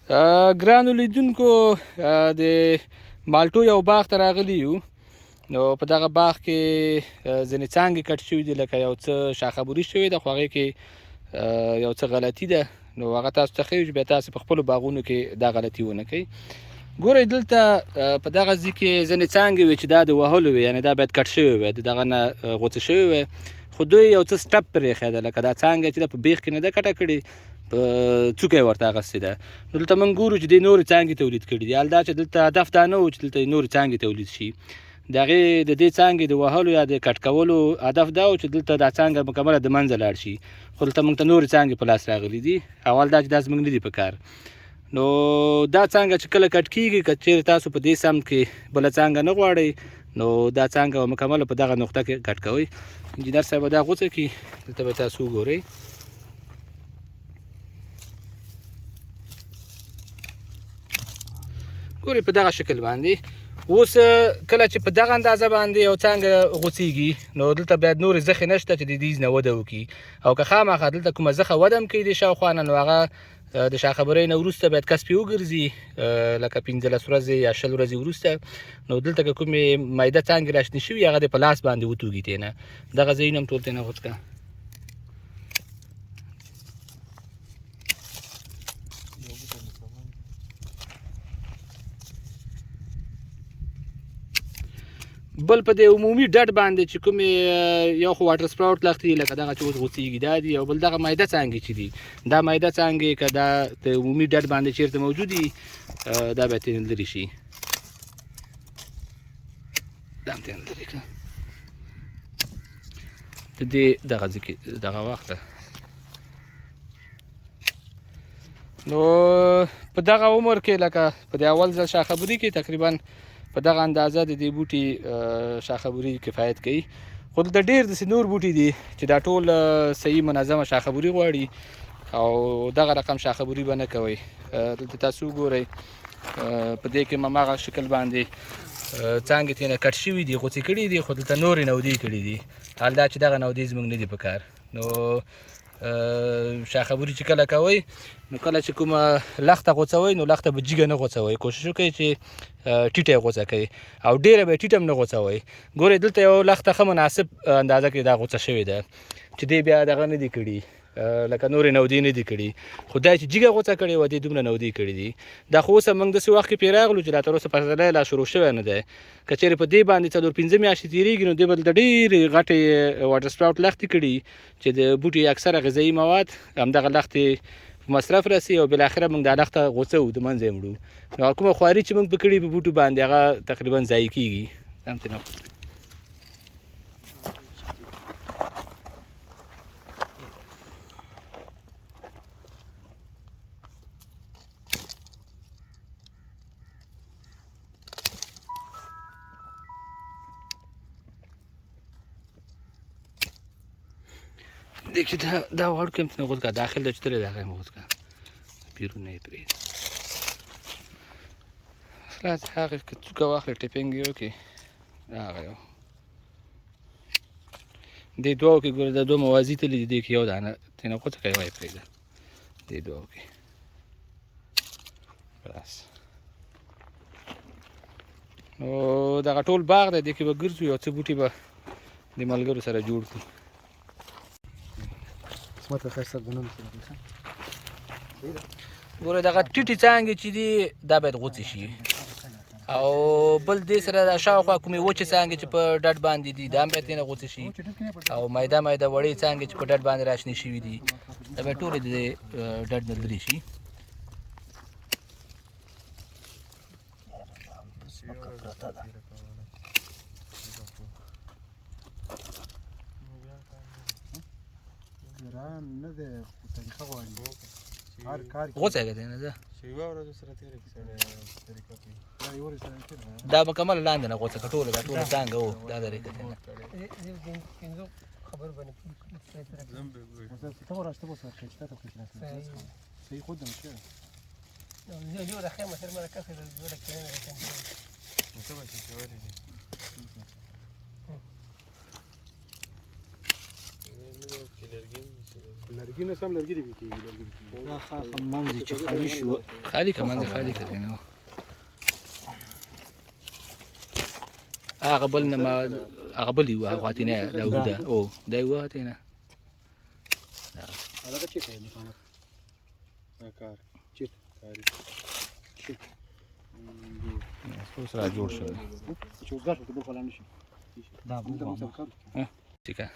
ګرانو لیدونکو د مالټو یو باغ ته راغلي یو. نو په دغه باغ کې ځینې څانګې کټ شوي دي، لکه یو څه شاخه بري شوې ده، خو هغې کې یو څه غلطي ده. نو هغه تاسو ته ښیو چې بیا تاسې په خپلو باغونو کې دا غلطي ونه کوئ. ګورئ دلته په دغه ځای کې ځینې څانګې وې چې دا د وهلو وې، یعنې دا باید کټ شوې وې، د دغه نه غوڅې شوې وې، خو دوی یو څه سټپ پرې ایښی ده، لکه دا څانګه چې ده په بیخ کې نه ده کټه کړې، په څوکه یې ورته اخیستې ده. نو دلته موږ ګورو چې دوی نورې څانګې تولید کړي دي. حال دا چې دلته هدف دا نه و چې دلته نورې څانګې تولید شي، د هغې د دې څانګې د وهلو یا د کټ کولو هدف دا و چې دلته دا څانګه مکمله د منځه لاړ شي، خو دلته موږ ته نورې څانګې په لاس راغلي دي. اول دا چې دا زموږ نه دي په کار. نو دا څانګه چې کله کټ کېږي، که چېرې تاسو په دې سمت کې بله څانګه نه غواړئ، نو دا څانګه مکمله په دغه نقطه کې کټ کوئ. انجینر صاحب به دا غوڅه کړي، دلته به تاسو وګورئ. ګورئ په دغه شکل باندې. اوس کله چې په دغه اندازه باندې یو څانګه غوڅېږي، نو دلته باید نورې زخې نشته چې د دې نه وده وکړي، او که خامخا دلته کومه زخه وده هم کوي د شاوخوا نه، نو هغه د شاخه برۍ نه وروسته باید کس پرې وګرځي، لکه 15 ورځې یا 20 ورځې وروسته. نو دلته که کومې میده څانګې راشنې شوي، هغه دې په لاس باندې وتوږي ترېنه. دغه ځایونه هم ټول ترېنه غوڅ کړه. بل په دې عمومي ډډ باندې چې کومې یو خو واټر سپراوټ لښتې لکه دغه چې اوس غوڅېږي دا دي، او بل دغه میده څانګې چې دي، دا میده څانګې که دا د عمومي ډډ باندې چېرته موجود وي، دا باید ترېنه لرې شي. دا هم ترېنه لرې کړه. د دې دغه ځای کې دغه وخته نو په دغه عمر کې لکه په دې اول ځل شاخه بري کې تقریبا په دغه اندازه د دې بوټي شاخه بري کفایت کوي. خو دلته ډېر داسې نور بوټي دي چې دا ټول صحیح منظمه شاخه بري غواړي، او دغه رقم شاخه بري به نه کوئ. دلته تاسو وګورئ په دې کې هماغه شکل باندې څانګې ترېنه کټ شوي دي، غوڅې کړي دي، خو دلته نورې نودې کړي دي. حال دا چې دغه نودې زموږ نه دي په کار. نو شاخه بري چې کله کوئ، نو کله چې کومه لښته غوڅوئ، نو لښته به جګه نه غوڅوئ، کوشش وکړئ چې ټیټه یې غوڅه کوئ، او ډېره به یې ټیټه هم نه غوڅوئ. ګورئ دلته یو لښته ښه مناسب اندازه کې دا غوڅه شوې ده، چې دې بیا دغه نه دي کړي، لکه نورې نودې نه دي کړي، خو دا چې جګه غوڅه کړې وه، دې دومره نودې کړي دي. دا خو اوس موږ داسې وخت کې پرې راغلو چې لا تر اوسه فصله یې لا شروع شوی نه دی. که چېرې په دې باندې 4-5 میاشتې تېرېږي، نو دې به دلته ډېرې غټې واټر سپراوټ لښتې کړي، چې د بوټي اکثره غذایي مواد همدغه لښتې په مصرف رسي، او بالاخره موږ دا لښته غوڅوو، د منځه یې وړو. نو کومه خواري چې موږ په کړي په بوټو باندې، هغه تقریبا ضایع کېږي. دیکھیے دا وړ کې هم غوڅ کړه، داخل د چترې دغه هم غوڅ کړه، پیرونه یې پرېږده. خلاص هغې که څوکه واخلې ټیپینګ یې وکړي، هغه یو دې دوو کې ګوره دا دوه موازي تللي دي، دې کې یو دانه ترېنه غوڅه کړئ، وایې پرېږده دې دوو کې. بس نو دغه ټول باغ دی، دې کې به ګرځو، یو څه بوټي به د ملګرو سره جوړ کړو. ګوره دغه ټیټې څانګې چې دي، دا باید غوڅې شي، او بل دې سره د شاوخوا کومې وچې څانګې چې په ډډ باندې دي، دا هم باید ترېنه غوڅې شي، او میده میده وړې څانګې چې په ډډ باندې راشنې شوي دي، دا باید ټولې د ډډ نه لرې شي. غوڅه یې کړه ده، دا مکمله لاندې نه غوڅه کړه، ټوله دا ټوله څانګه وه، دا درې کړه. لرګي نه سم لرګي دی کېږي لرګي دا ښه منځ چې خالي شو خالی که منځ خالی که دی نو هغه بل نه ما هغه بل یو هغه خواته نه دا اوږده او دا یو خواته نه هغه چې کوي نه کار چې کاری اوس را جوړ شو چې وګړه ته بل فلان شي دا بوغه ټیکه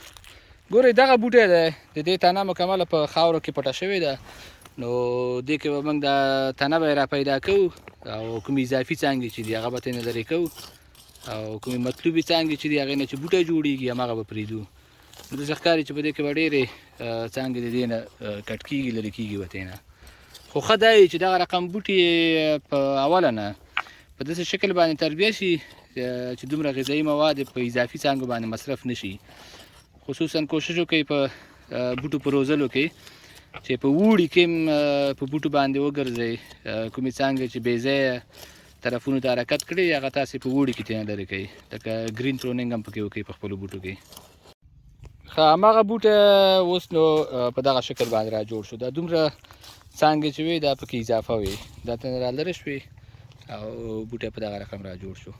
ګورئ دغه بوټی دی د دې تنه مکمله په خاورو کې پټه شوې ده نو دې کې به موږ د تنه به یې را پیدا کوو او کوم اضافي څانګې چې دي هغه به ترې لرې کوو او کومې مطلوبې څانګې چې دي هغې نه چې بوټی جوړېږي هماغه به پرېږدو نو داسې ښکاري چې په دې کې به ډېرې څانګې د دې نه کټ کېږي لرې کېږي به ترې نه خو ښه دا یي چې دغه رقم بوټي په اوله نه په داسې شکل باندې تربیه شي چې دومره غذایي مواد په اضافي څانګو باندې مصرف نشي خصوصا کوشش وکړئ په بوټو په روزلو کې چې په اوړي کې په بوټو باندې وګرځئ کومې څانګې چې بې ځایه طرفونو ته حرکت کړي هغه تاسې په اوړي کې ترېنه لرې کوئ لکه ګرین پرونینګ هم پکې وکړئ په خپلو بوټو کې ښه هماغه بوټی اوس نو په دغه شکل باندې را جوړ شو دا دومره څانګې چې وې دا پکې اضافه وې دا ترېنه را لرې شوې او بوټی په دغه رقم را جوړ شو